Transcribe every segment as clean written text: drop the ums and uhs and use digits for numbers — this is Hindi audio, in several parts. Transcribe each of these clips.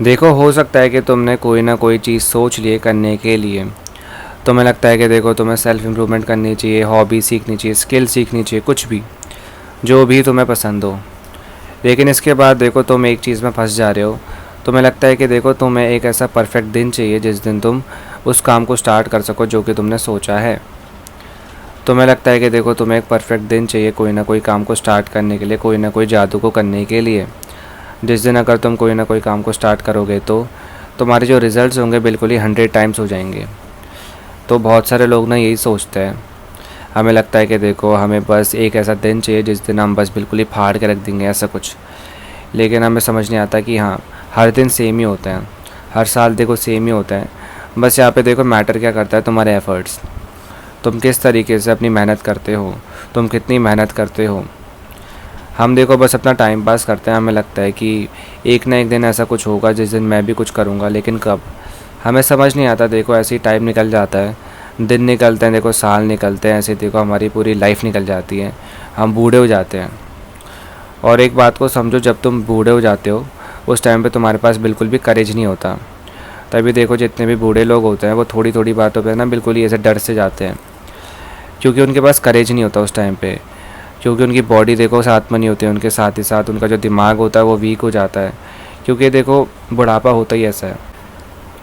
देखो, हो सकता है कि तुमने कोई ना कोई चीज़ सोच ली है करने के लिए। तुम्हें लगता है कि देखो तुम्हें सेल्फ़ इम्प्रूवमेंट करनी चाहिए, हॉबी सीखनी चाहिए, स्किल सीखनी चाहिए, कुछ भी, जो भी तुम्हें पसंद हो। लेकिन इसके बाद देखो तुम एक चीज़ में फँस जा रहे हो। तुम्हें लगता है कि देखो तुम्हें एक ऐसा परफ़ेक्ट दिन चाहिए जिस दिन तुम उस काम को स्टार्ट कर सको जो कि तुमने सोचा है। तुम्हें लगता है कि देखो तुम्हें एक परफ़ेक्ट दिन चाहिए कोई ना कोई काम को स्टार्ट करने के लिए, कोई ना कोई जादू को करने के लिए। जिस दिन अगर तुम कोई ना कोई काम को स्टार्ट करोगे तो तुम्हारे जो रिज़ल्ट्स होंगे बिल्कुल ही 100 टाइम्स हो जाएंगे। तो बहुत सारे लोग ना यही सोचते हैं। हमें लगता है कि देखो हमें बस एक ऐसा दिन चाहिए जिस दिन हम बस बिल्कुल ही फाड़ के रख देंगे ऐसा कुछ। लेकिन हमें समझ नहीं आता कि हाँ, हर दिन सेम ही होता है, हर साल देखो सेम ही होता है। बस यहाँ पे देखो मैटर क्या करता है, तुम्हारे एफ़र्ट्स। तुम किस तरीके से अपनी मेहनत करते हो, तुम कितनी मेहनत करते हो। हम देखो बस अपना टाइम पास करते हैं। हमें लगता है कि एक ना एक दिन ऐसा कुछ होगा जिस दिन मैं भी कुछ करूँगा, लेकिन कब, हमें समझ नहीं आता। देखो ऐसे ही टाइम निकल जाता है, दिन निकलते हैं, देखो साल निकलते हैं, ऐसे देखो हमारी पूरी लाइफ निकल जाती है, हम बूढ़े हो जाते हैं। और एक बात को समझो, जब तुम बूढ़े हो जाते हो उस टाइम पे तुम्हारे पास बिल्कुल भी करेज नहीं होता। तभी देखो जितने भी बूढ़े लोग होते हैं वो थोड़ी थोड़ी बातों पे ना बिल्कुल ही ऐसे डर से जाते हैं, क्योंकि उनके पास करेज नहीं होता उस टाइम पे। क्योंकि उनकी बॉडी देखो साथ में नहीं होती है, उनके साथ ही साथ उनका जो दिमाग होता है वो वीक हो जाता है। क्योंकि देखो बुढ़ापा होता ही ऐसा है।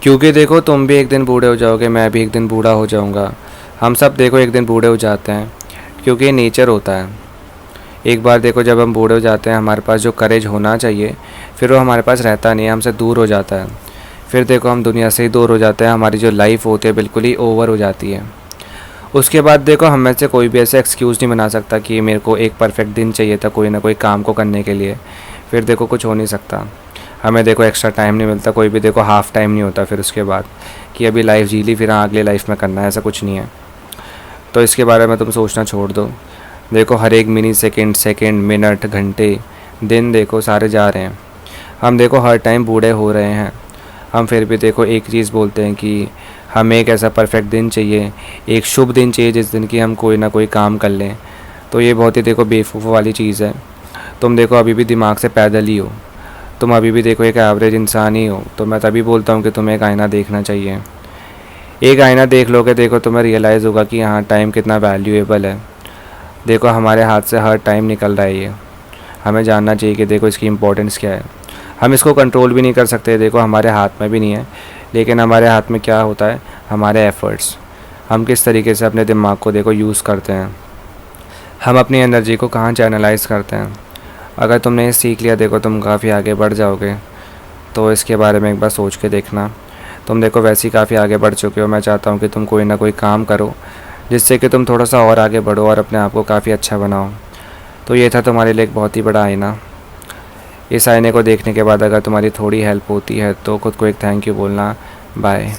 क्योंकि देखो तुम भी एक दिन बूढ़े हो जाओगे, मैं भी एक दिन बूढ़ा हो जाऊंगा, हम सब देखो एक दिन बूढ़े हो जाते हैं, क्योंकि ये नेचर होता है। एक बार देखो जब हम बूढ़े हो जाते हैं, हमारे पास जो करेज होना चाहिए फिर वो हमारे पास रहता नहीं है, हमसे दूर हो जाता है। फिर देखो हम दुनिया से ही दूर हो जाते हैं, हमारी जो लाइफ होती है बिल्कुल ही ओवर हो जाती है। उसके बाद देखो हम में से कोई भी ऐसे एक्सक्यूज़ नहीं बना सकता कि मेरे को एक परफेक्ट दिन चाहिए था कोई ना कोई काम को करने के लिए। फिर देखो कुछ हो नहीं सकता। हमें देखो एक्स्ट्रा टाइम नहीं मिलता, कोई भी देखो हाफ़ टाइम नहीं होता फिर उसके बाद कि अभी लाइफ जी ली फिर अगली लाइफ में करना है, ऐसा कुछ नहीं है। तो इसके बारे में तुम सोचना छोड़ दो। देखो हर एक मिनी सेकेंड, मिनट, घंटे, दिन देखो सारे जा रहे हैं। हम देखो हर टाइम बूढ़े हो रहे हैं। हम फिर भी देखो एक चीज़ बोलते हैं कि हमें एक ऐसा परफेक्ट दिन चाहिए, एक शुभ दिन चाहिए जिस दिन की हम कोई ना कोई काम कर लें। तो ये बहुत ही देखो बेवकूफ़ वाली चीज़ है। तुम देखो अभी भी दिमाग से पैदल ही हो, तुम अभी भी देखो एक एवरेज इंसान ही हो। तो मैं तभी बोलता हूँ कि तुम्हें एक आईना देखना चाहिए। एक आईना देख लोगे देखो तुम्हें रियलाइज़ होगा कि हाँ टाइम कितना वैल्यूएबल है। देखो हमारे हाथ से हर टाइम निकल रहा है ये, हमें जानना चाहिए कि देखो इसकी इम्पोर्टेंस क्या है। हम इसको कंट्रोल भी नहीं कर सकते, देखो हमारे हाथ में भी नहीं है। लेकिन हमारे हाथ में क्या होता है, हमारे एफ़र्ट्स। हम किस तरीके से अपने दिमाग को देखो यूज़ करते हैं, हम अपनी एनर्जी को कहाँ चैनलाइज करते हैं। अगर तुमने ये सीख लिया देखो तुम काफ़ी आगे बढ़ जाओगे। तो इसके बारे में एक बार सोच के देखना। तुम देखो वैसे ही काफ़ी आगे बढ़ चुके हो। मैं चाहता हूँ कि तुम कोई ना कोई काम करो जिससे कि तुम थोड़ा सा और आगे बढ़ो और अपने आप को काफ़ी अच्छा बनाओ। तो ये था तुम्हारे लिए एक बहुत ही बड़ा आईना। इस आईने को देखने के बाद अगर तुम्हारी थोड़ी हेल्प होती है तो खुद को एक थैंक यू बोलना। बाय।